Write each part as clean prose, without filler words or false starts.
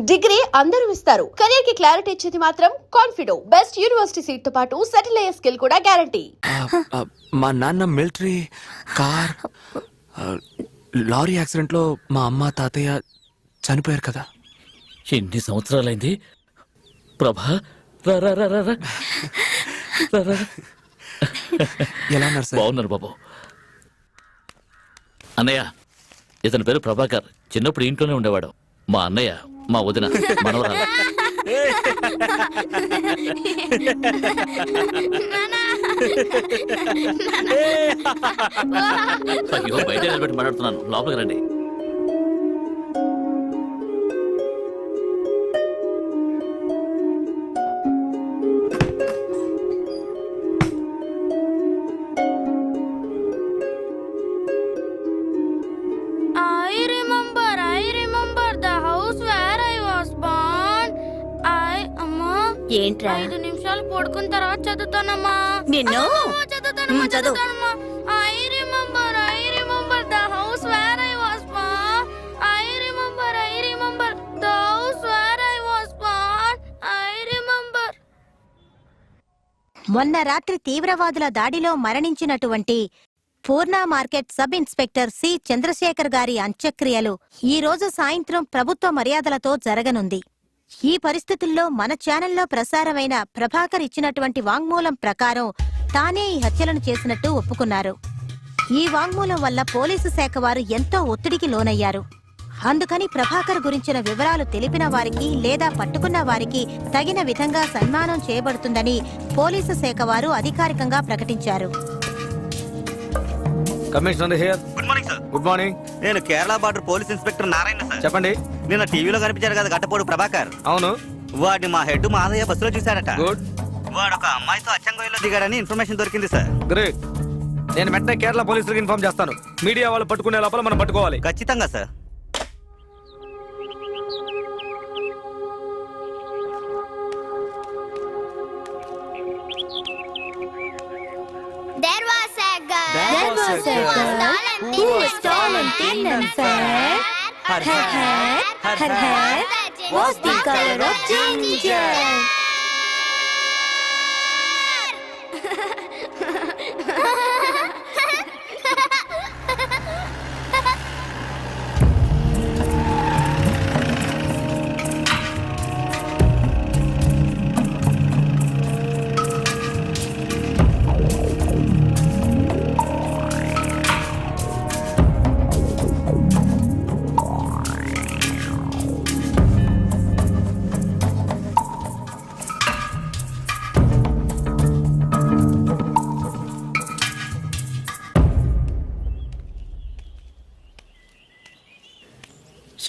Degree అందరూ ఇస్తారు. Career కి క్లారిటీ ఇచ్చేది మాత్రం కాన్ఫిడో. బెస్ట్ యూనివర్సిటీ సీట్ తో పాటు సెటిల్ అయ్యే స్కిల్ కూడా గ్యారంటీ. మా నాన్న మిలిటరీ, కార్, లారీ యాక్సిడెంట్ లో మా అమ్మ తాతయ్య చనిపోయారు కదా. ఎన్ని సంవత్సరాలైంది ప్రభా? రా రా రా రా రా. రా రా. ఎలా ఉన్నారు సార్? బాగున్నారు బాబు. అన్నయ్య, ఇతని పేరు ప్రభాకర్. చిన్నప్పుడు ఇంట్లోనే ఉండేవాడు. మా అన్నయ్య, మా వదిన మనవరాలు. అయ్యో, బయట నిలబెట్టి మాట్లాడుతున్నాను, లోపలికి రండి. ఏంట్రా? 5 నిమిషాలు పడుకున్న తర్వాత చదువుతానమ్మా. నిన్ను చదువు. I remember the house where I was born. I remember the house where I was born. I remember. మొన్న రాత్రి తీవ్రవాదుల దాడిలో మరణించినటువంటి Poorna market sub inspector C Chandrashekar గారి అంత్యక్రియలు ఈ రోజు సాయంత్రం ప్రభుత్వ మర్యాదలతో జరగనుంది. ఈ పరిస్థితుల్లో మన ఛానల్లో ప్రసారమైన ప్రభాకర్ ఇచ్చినటువంటి వాంగ్మూలం ప్రకారం తానే ఈ హత్యలను చేసినట్టు ఒప్పుకున్నారు. ఈ వాంగ్మూలం వల్ల పోలీసు శాఖ వారు ఎంతో ఒత్తిడికి లోనయ్యారు. అందుకని ప్రభాకర్ గురించిన వివరాలు తెలిపిన వారికి లేదా పట్టుకున్న వారికి తగిన విధంగా సన్మానం చేయబడుతుందని పోలీసు శాఖ వారు అధికారికంగా ప్రకటించారు. Commissioner here. Good morning sir. Good morning. నేను Kerala border police inspector Narayana sir. చెప్పండి. నిన్న టీవీలో కనిపించారు కదా గట్టపోడు ప్రభాకర్. అవును. వాడిని మా హెడ్ మాదయ్య బస్సులో చూశారట. గుడ్. వాడు ఒక అమ్మాయితో అచ్చంగోయిలో దిగాడని ఇన్ఫర్మేషన్ దొరికింది సార్. గ్రేట్. నేను వెంటనే కేరళ పోలీసులకు ఇన్ఫార్మ్ చేస్తాను. మీడియా వాళ్ళు పట్టుకునే లోపల మనం పట్టుకోవాలి. ఖచ్చితంగా sir. There was a girl. There was a girl who was tall and thin and fair. Her hair was the color of ginger.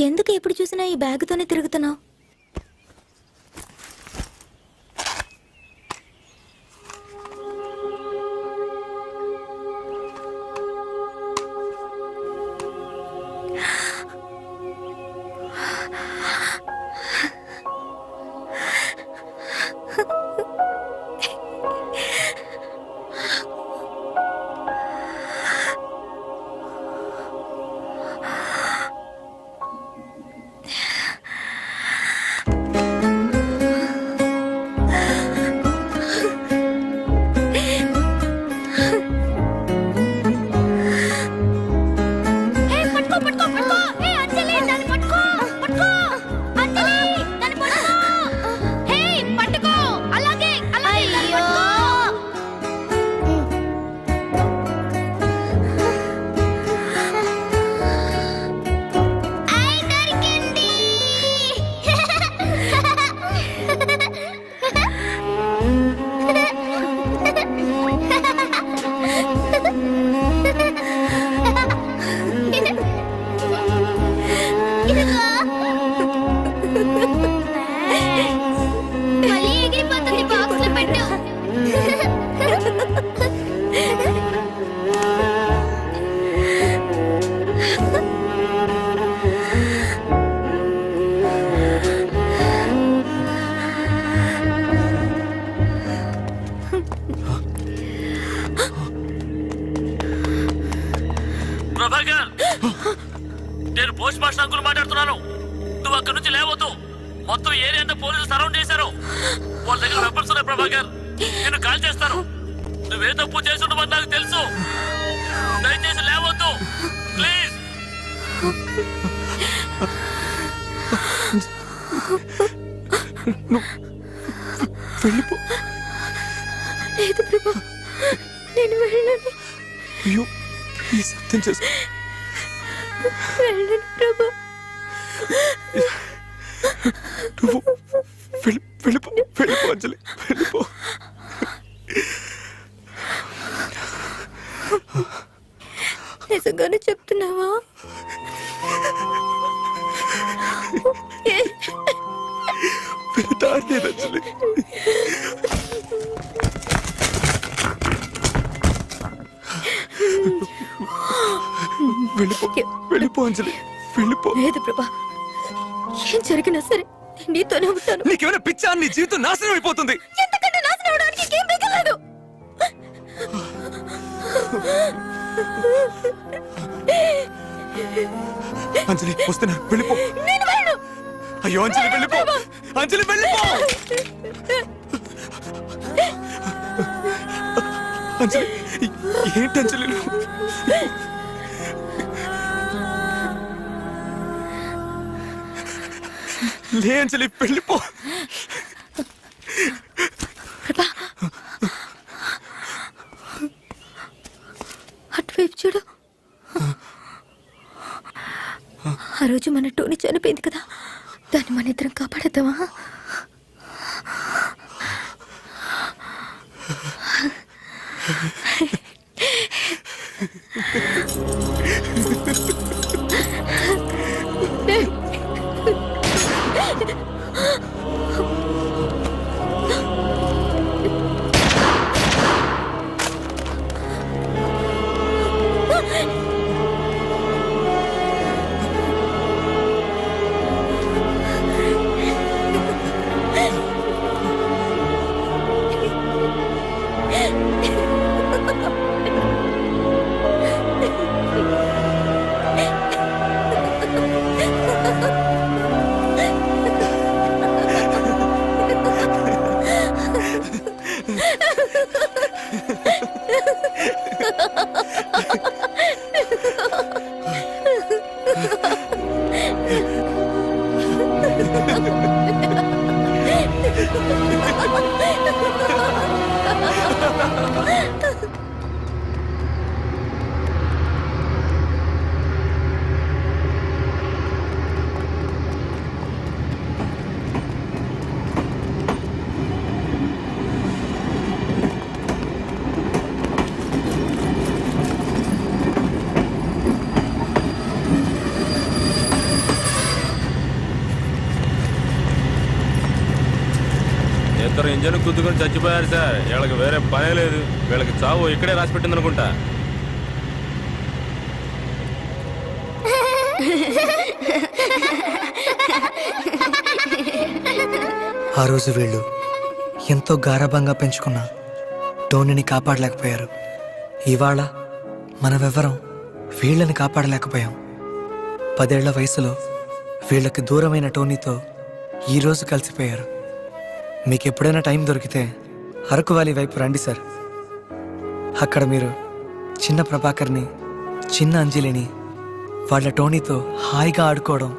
ఎందుకు ఎప్పుడు చూసినా ఈ బ్యాగుతోనే తిరుగుతున్నావు? మొత్తం ఏరియా అంతా పోలీసులు సరౌండ్ చేశారు. వాళ్ళ దగ్గర వెపన్స్ ఉన్నాయి ప్రభాకర్. నేను కాల్ చేస్తాను. నువ్వే తప్పు చేసి ఉండమని నాకు తెలుసు. దయచేసి లేవద్దు ప్లీజ్. వెళ్ళిపో. లేదు ప్రభా, నేను వెళ్ళను. అయ్యో ప్లీజ్ అర్థం చేసుకో. వెళ్ళను ప్రభా. నువ్వు వెళ్ళిపో వెళ్ళిపో అంజలి వెళ్ళిపో. నిజంగానే చెప్తున్నావా? దారిలేదు అంజలి. వెళ్ళిపో వెళ్ళిపో అంజలి వెళ్ళిపో. లేదు ప్రభా, ఏం జరిగినా సరే నేను నీతోనే ఉంటాను. నీకేమైనా పిచ్చా? నీ జీవితం నాశనం అయిపోతుంది. ఎంతకంటే నాశనం అవడానికి ఇంకేం మిగలదు. అంజలి వస్తున్నా వెళ్ళిపో. నేను వెళ్ళను. అయ్యో అంజలి వెళ్ళిపో. అంజలి వెళ్ళిపో. అంజలి ఏంటి అంజలి నువ్వు? లే అంజలి వెళ్ళిపో. అటువైపు చూడు. ఆ రోజు మన టోనీ చనిపోయింది కదా, దాన్ని మన ఇద్దరం కాపాడతామా? ఇద్దరు ఇంజన్ గుద్దుకొని చచ్చిపోయారు సార్. వీళ్ళకి వేరే పనే లేదు. వీళ్ళకి చావు ఇక్కడే రాసి పెట్టింది అనుకుంటా. ఆ రోజు వీళ్ళు ఎంతో గారాబంగా పెంచుకున్న టోనీని కాపాడలేకపోయారు. ఇవాళ మనమెవ్వరం వీళ్ళని కాపాడలేకపోయాం. 10 ఏళ్ల వయసులో వీళ్ళకి దూరమైన టోనీతో ఈరోజు కలిసిపోయారు. మీకు ఎప్పుడైనా టైం దొరికితే అరకు వ్యాలీ వైపు రండి సార్. అక్కడ మీరు చిన్న ప్రభాకర్ని, చిన్న అంజలిని వాళ్ళ టోనీతో హాయిగా ఆడుకోవడం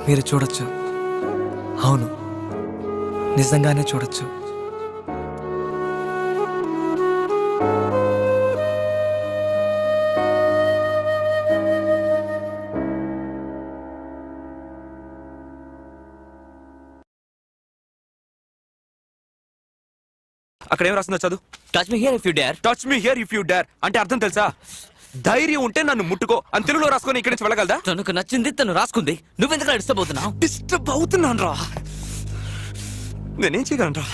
మీరు చూడొచ్చు. అవును, నిజంగానే చూడొచ్చు. అక్కడ ఏం రాస్తుందో చదువు. Touch me here if you dare. Touch me here if you dare అంటే అర్థం తెలుసా? ధైర్యం ఉంటే నన్ను ముట్టుకో అని తెలుగులో రాసుకొని ఇక్కడి నుంచి వెళ్ళగలదా? తనకు నచ్చింది తను రాసుకుంది. నువ్వెందుకు డిస్టర్బ్ అవుతున్నావు? డిస్టర్బ్ అవుతున్నాను రా. నేనేం చేయగలను రా?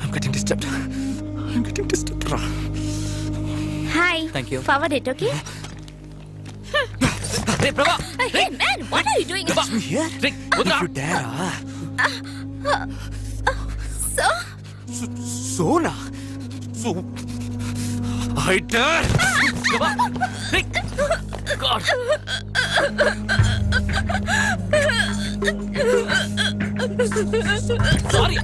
I'm getting disturbed. రా. Hi. Thank you. Forward it, okay? రే ప్రభా, Hey man, what are you doing? Touch me here రే వదరా. if you dare. So, సోనా సో I dare. ప్రభా, రే గాడ్. సారీ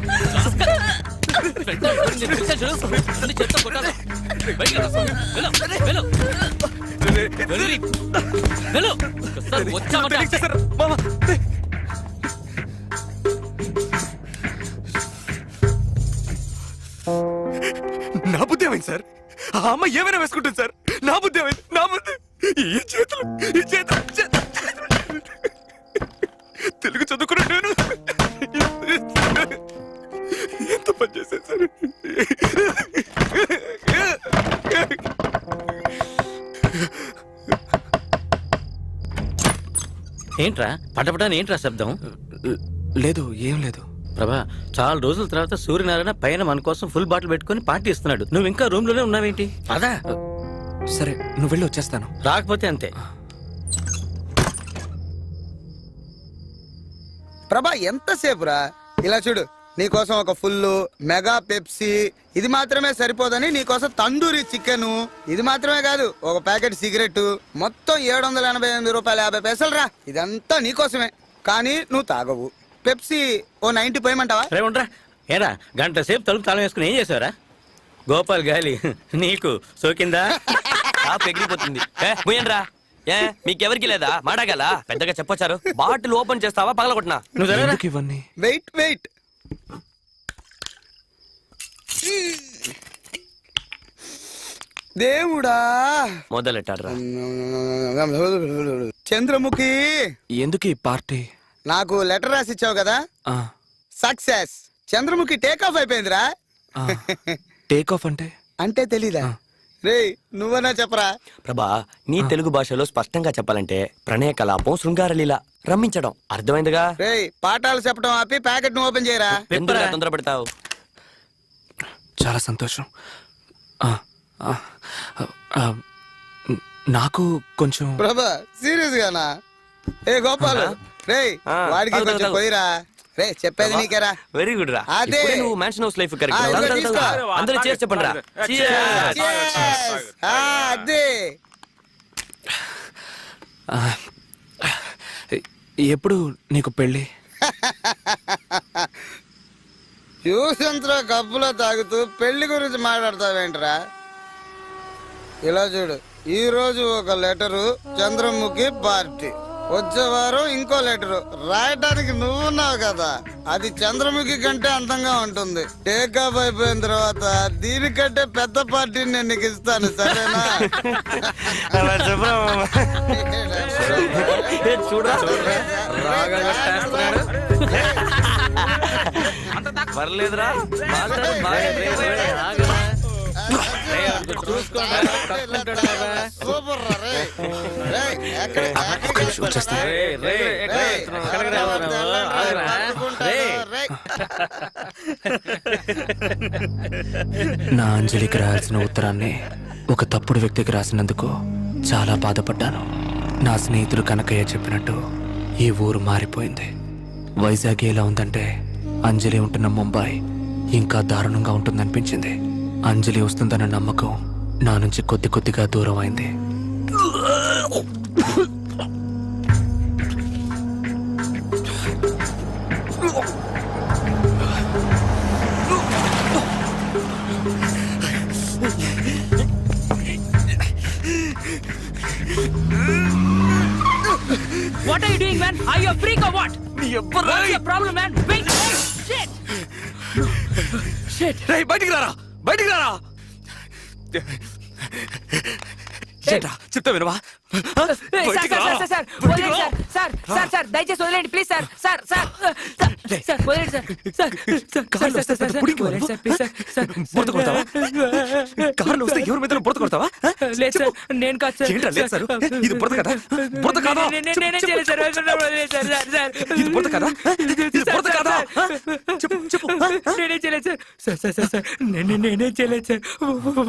చెప్తా కొట్టాలి వచ్చామంటే నా బుద్ధి ఏమైంది సార్? ఆ అమ్మ ఏమైనా వేసుకుంటుంది సార్. నా బుద్ధి ఏమైంది? నా బుద్ధి ఈ చేతులు తెలుగు చదువుకున్నా నేను ఎంత పని చేశాను సార్. ఏంట్రా పటపటాని ఏంట్రా శబ్దం? లేదు, ఏం లేదు. ప్రభా, చాలా రోజుల తర్వాత సూర్యనారాయణ పైన మన కోసం ఫుల్ బాటిల్ పెట్టుకుని పార్టీ ఇస్తున్నాడు. నువ్వు ఇంకా రూమ్ లోనే ఉన్నావేంటి? అదా సరే, నువ్వు వెళ్ళి వచ్చేస్తాను. రాకపోతే అంతే. ప్రభా ఎంతసేపురా? ఇలా చూడు, నీకోసం ఒక ఫుల్ మెగా పెప్సీ, ఇది మాత్రమే సరిపోదని నీకోసం తందూరి చికెన్, ఇది మాత్రమే కాదు ఒక ప్యాకెట్ సిగరెట్, మొత్తం 788 రూపాయలు 50 పైసలు రా. ఇదంతా నీకోసమే, కానీ నువ్వు తాగవు. పెప్సీ ఓ 90 పోయమంటావా? రే ఉండరా, ఏరా గంట సేపు తలుపు తాళం వేసుకుని ఏం చేసావురా? గోపాల్ గాలి నీకు సోకిందా? ఎగిరిపోతుంది. పోయండ్రా. ఏ మీకెవరికి లేదా మాడగల? పెద్దగా చెప్పొచ్చారు. బాటిల్ ఓపెన్ చేస్తావా పగలగొట్టినా? నువ్వు జరగరా? ఎందుకు ఇవన్నీ? వెయిట్ దేవుడా, మొదలెట్టాడ్రా. చంద్రముఖి, ఎందుకు ఈ పార్టీ? నాకు లెటర్ రాసి ఇచ్చావు కదా, ఆ, సక్సెస్. చంద్రముఖి టేక్ ఆఫ్ అయిపోయిందిరా. ఆ. టేక్ ఆఫ్ అంటే? అంటే తెలీదా? రే నువ్వన్నా చెప్పరా. ప్రభా, నీ తెలుగు భాషలో స్పష్టంగా చెప్పాలంటే ప్రణయ కలాపం, శృంగారలీల, రమ్మించడం. అర్థమైందిగా? రే పాఠాలు చెప్పడం ఆపి ప్యాకెట్ ను ఓపెన్ చేయరా. ఎందుకు తొందర పెడతావు? చాలా సంతోషం. ఆ, ఆ, ఆ, నాకు కొంచెం ప్రభా సీరియస్ గానా? ఏ గోపాల్, రే వాడికి తాగు, కొంచెం తాగు. పోయిరా. రే చెప్పేది నీకేరా. వెరీ గుడ్ రా. అదే. ఇప్పుడే నువ్వు మ్యాన్షన్ హౌస్ లైఫ్ ఆ, ఇదిగో తీసుకో. అందరూ చేసి చెప్పండి రా. Cheers. ఆ, అదే. ఆ, ఎప్పుడు నీకు పెళ్ళి? ట్యూషన్స్ కప్పులో తాగుతూ పెళ్లి గురించి మాట్లాడతావేంట్రా? ఇలా చూడు, ఈ రోజు ఒక లెటరు, చంద్రముఖి పార్టీ. వచ్చే వారం ఇంకో లెటరు రాయటానికి నువ్వున్నావు కదా, అది చంద్రముఖి కంటే అందంగా ఉంటుంది. టేక్ ఆఫ్ అయిపోయిన తర్వాత దీనికంటే పెద్ద పార్టీని నేను నీకు ఇస్తాను, సరేనా? పర్లేదురా. సూపర్ రా రే. రే, ఎక్కడ- వచ్చేస్తా. రే. నా అంజలికి రాయాల్సిన ఉత్తరాన్ని ఒక తప్పుడు వ్యక్తికి రాసినందుకు చాలా బాధపడ్డాను. నా స్నేహితుడు కనకయ్య చెప్పినట్టు ఈ ఊరు మారిపోయింది. వైజాగ్ ఎలా ఉందంటే అంజలి ఉంటున్న ముంబై ఇంకా దారుణంగా ఉంటుందనిపించింది. అంజలి వస్తుందన్న నమ్మకం నా నుంచి కొద్ది కొద్దిగా దూరం అయింది. What are you doing, man? Are you a freak or what? What's your problem, man? Wait! Shit! Shit! రేయ్, బయటికి రారా, బయటికి రారా. ఏంట్రా, చెప్తా వినవా? బయటికి రా. దయచేసి వదిలేండి please sir. Sir sir sir వదిలేండి సార్. కార్లో వస్తే పెద్ద పుడింగి వాడు. బురద కొడతావా? కార్లో వస్తే ఎవరి మీద బురద కొడతావా? లేదు సార్, నేను కాదు సార్. ఏంట్రా లేదు సార్? ఇది బురద కదా? బురద కాదా? నేనే చేయలేదు సార్. ఇది బురద కాదా? ఇది బురద కాదా? చెప్పు చెప్పు. నేనే చేయలేదు సార్. సార్ నేనే చేయలేదు సార్.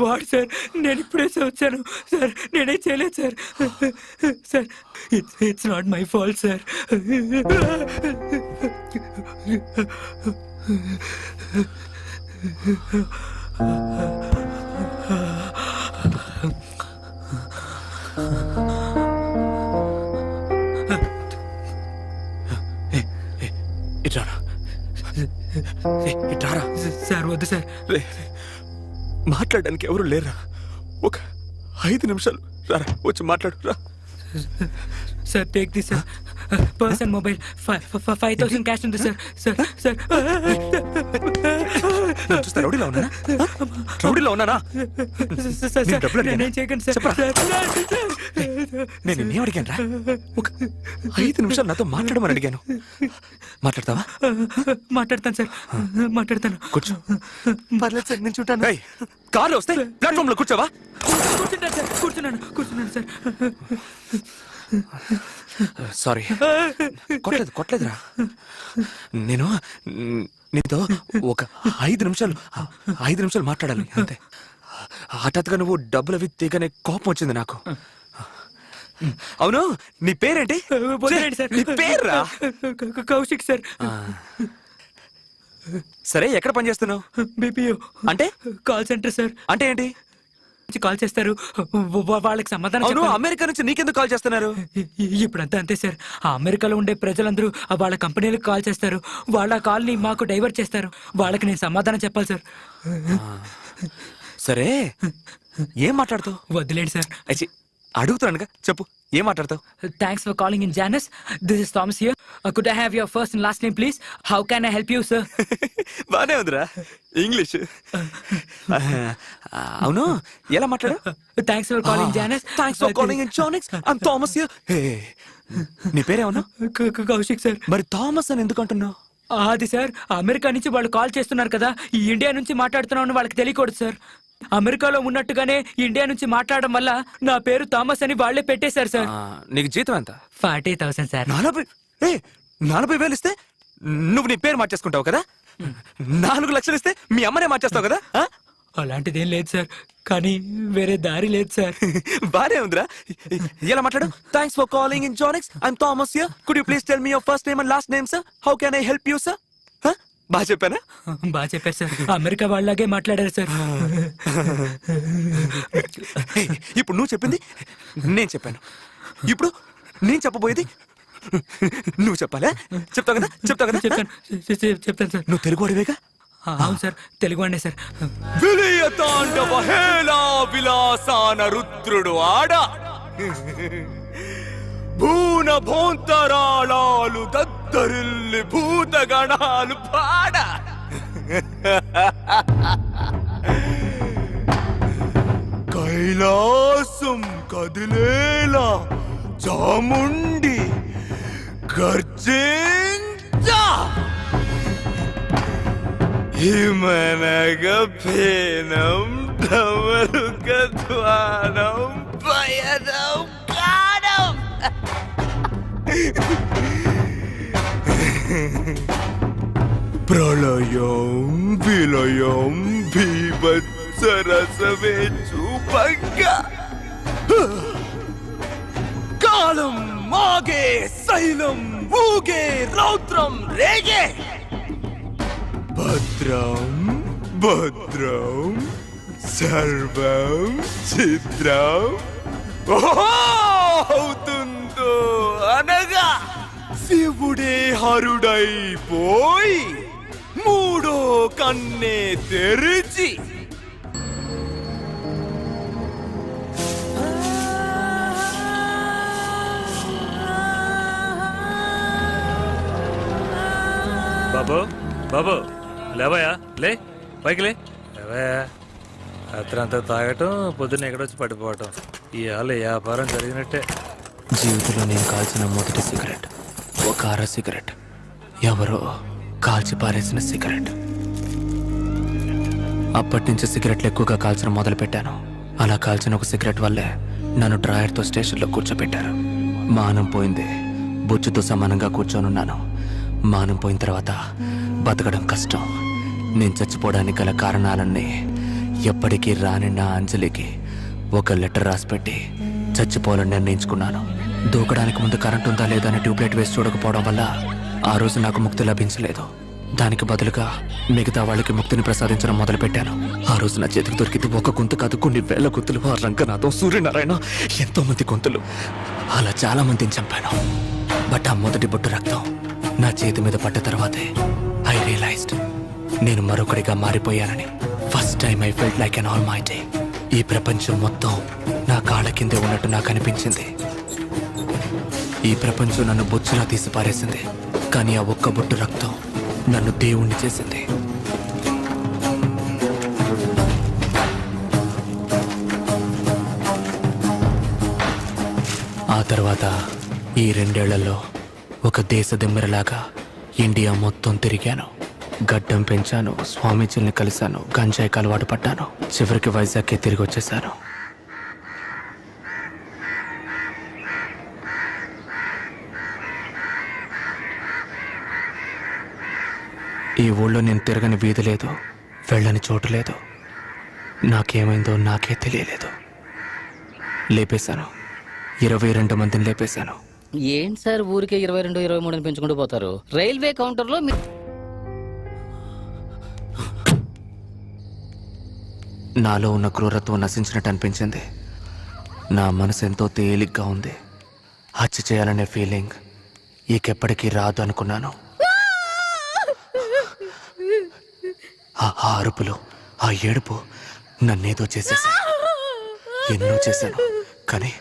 వాడు సార్, నేను ఇప్పుడే వచ్చాను సార్. నేనే చేయలేదు sir. Sir it's not my fault sir. ఇట్రా, ఇట్రారా. సార్ వద్దు సార్. రే, మాట్లాడడానికి ఎవరు లేరా? ఒక 5 నిమిషాలు రారా, వచ్చి మాట్లాడు రా. Sir take this sir. Person mobile 5,000 cash ఉంది సార్. సార్ సార్ నన్ను చూస్తే రౌడీలో ఉన్నానా? రౌడీలో ఉన్నానా? నేను డబ్బులు అడిగానా? నేను చేయకండి సార్. చెప్పరా? నేను నిన్నేం అడిగాను రా? ఒక 5 నిమిషాలు నాతో మాట్లాడమని అడిగాను. మాట్లాడతావా? మాట్లాడతాను సార్, మాట్లాడతాను. కూర్చో. పర్లేదు సార్, నేను చూడాను. కార్లో వస్తే ప్లాట్ఫామ్ లో కూర్చోవా? కూర్చుంటాను సార్, కూర్చున్నాను సార్. సారీ, కొట్టలేదురా. నేను నీతో ఒక 5 నిమిషాలు మాట్లాడాలి అంతే. హఠాత్తుగా నువ్వు డబ్బులు అవి తీగనే కోపం వచ్చింది నాకు. అవును, నీ పేరేంటి? వదిలేండి సార్. నీ పేర్రా? కౌశిక్ సార్. సరే, ఎక్కడ పని చేస్తున్నావు? బీపీఓ అంటే కాల్ సెంటర్ సార్. అంటే ఏంటి? కాల్ చేస్తారు, వాళ్ళకి సమాధానం అవును, చెప్పాలి. అమెరికా నుంచి నీకెందుకు కాల్ చేస్తున్నారు? ఇప్పుడంతా అంతే సార్. ఆ అమెరికాలో ఉండే ప్రజలందరూ వాళ్ళ కంపెనీలకు కాల్ చేస్తారు. వాళ్ళ కాల్ ని మాకు డైవర్ట్ చేస్తారు. వాళ్ళకి నేను సమాధానం చెప్పాలి సార్. సరే, ఏం మాట్లాడతావు? వదిలేండి సార్. అడుగుతున్నానుగా, చెప్పు, ఏం మాట్లాడతావు? Thanks for calling in Janus. This is Thomas here. Could I have your first and last name please? How can I help you sir? బానే ఉందిరా ఇంగ్లీష్. అవును, ఎలా మాట్లాడు? Thanks for calling Janus. Thanks for calling in Janus. I'm Thomas here. నీ పేరేమన్నా? Kaushik sir. మరి Thomas అని ఎందుకు అంటున్నావు? అది సార్, అమెరికా నుంచి వాళ్ళు కాల్ చేస్తున్నారు కదా, ఈ ఇండియా నుంచి మాట్లాడుతున్నామని వాళ్ళకి తెలియకూడదు సార్. అమెరికాలో ఉన్నట్టుగానే ఇండియా నుంచి మాట్లాడడం వల్ల నా పేరు థామస్ అని వాళ్లే పెట్టేశారు సార్. నీకు జీతం ఎంత? 40,000 సార్. 40,000 ఇస్తే నువ్వు నీ పేరు మార్చేసుకుంటావు కదా? 4 లక్షలు ఇస్తే మీ అమ్మనే మార్చేస్తావు కదా? అలాంటిదేం లేదు సార్, కానీ వేరే దారి లేదు సార్. బానే ఉందిరా. ఎలా మాట్లాడు? Thanks for calling in జానిక్స్. I'm Thomas here. Could you please tell me your first name and last name sir? How can I help you sir? బాగా చెప్పానా? బాగా చెప్పారు సార్. అమెరికా వాళ్ళలాగే మాట్లాడారు సార్. ఇప్పుడు నువ్వు చెప్పింది నేను చెప్పాను. ఇప్పుడు నేను చెప్పబోయేది నువ్వు చెప్పాలా? చెప్తావు కదా? చెప్తాను సార్. నువ్వు తెలుగు వాడివేగా? అవును సార్, తెలుగు అండి సార్. విలయ తాండవ హేళా విలాసాన రుద్రుడు ఆడ భూన భోంతరాళాలు దద్దరిల్లి భూతగణాలు పాడ కైలాసం కదిలేలా చాముండి గర్జించా హిమనగ ఫేనం ఢమరుక ధ్వానం పయనం గానం. ప్రళయం విలయం భీభత్సరసమే చూపంగ కాలం మాగే శైలం ఊగే రౌద్రం రేగే భద్రం భద్రం సర్వం చిత్రం అవుతుందో అనగా శివుడే హరుడైపోయి మూడో కన్నే తెరిచి బాబు బాబు లేవయా, లే పైకి లే. లేవయా. రాత్రంతా తాగటం, పొద్దున్న ఎక్కడొచ్చి పడిపోవటం. ఇవాళ వ్యాపారం జరిగినట్టే. జీవితంలో నేను కాల్చిన మొదటి సిగరెట్ ఒక అర సిగరెట్, ఎవరో కాల్చి పారేసిన సిగరెట్. అప్పటి నుంచి సిగరెట్లు ఎక్కువగా కాల్చడం మొదలు పెట్టాను. అలా కాల్చిన ఒక సిగరెట్ వల్లే నన్ను డ్రాయర్తో స్టేషన్లో కూర్చోబెట్టారు. మానం పోయింది, బుచ్చుతో సమానంగా కూర్చొనున్నాను. మానం పోయిన తర్వాత బతకడం కష్టం. నేను చచ్చిపోవడానికి గల కారణాలన్నీ ఎప్పటికీ రాని నా అంజలికి ఒక లెటర్ రాసిపెట్టి చచ్చిపోవాలని నిర్ణయించుకున్నాను. దూకడానికి ముందు కరెంట్ ఉందా లేదా అని ట్యూబ్లైట్ వేసి చూడకపోవడం వల్ల ఆ రోజు నాకు ముక్తి లభించలేదు. దానికి బదులుగా మిగతా వాళ్ళకి ముక్తిని ప్రసాదించడం మొదలుపెట్టాను. ఆ రోజు నా చేతికి దొరికింది ఒక గొంతు కాదు, కొన్ని వేల గొంతులు. ఆ రంగనాథం, సూర్యనారాయణ, ఎంతో మంది గొంతులు. అలా చాలా మందిని చంపాను. బట్ ఆ మొదటి బొట్టు రక్తం నా చేతి మీద పడ్డ తర్వాతే ఐ రియలైజ్డ్ నేను మరొకడిగా మారిపోయానని. First time I felt like an all my day. ఈ ప్రపంచం మొత్తం నా కాళ్ళ కిందే ఉన్నట్టు నాకు అనిపించింది. ఈ ప్రపంచం నన్ను బొచ్చులా తీసి పారేసింది. కానీ ఆ ఒక్క బొట్టు రక్తం నన్ను దేవుణ్ణి చేసింది. ఆ తర్వాత ఈ 2 ఏళ్లలో ఒక దేశ దిమ్మెరలాగా ఇండియా మొత్తం తిరిగాను. గడ్డం పెంచాను, స్వామీజీల్ని కలిశాను, గంజాయికి అలవాటు పడ్డాను. చివరికి వైజాగ్కి తిరిగి వచ్చేసాను. ఈ ఊళ్ళో నేను తిరగని వీధి లేదు, వెళ్ళని చోటు లేదు. నాకేమైందో నాకే తెలియలేదు. లేపేశాను, 22 మందిని లేపేశాను. ఏంటి సార్ ఊరికే 22, 23 పెంచుకుంటూ పోతారు? రైల్వే కౌంటర్లో నాలో ఉన్న క్రూరత్వం నశించినట్టు అనిపించింది. నా మనసు ఎంతో తేలిగ్గా ఉంది. హత్య చేయాలనే ఫీలింగ్ ఇకెప్పటికీ రాదు అనుకున్నాను. ఆ అరుపులు, ఆ ఏడుపు నన్నేదో చేసేసాయి. ఎన్నో చేశాను, కానీ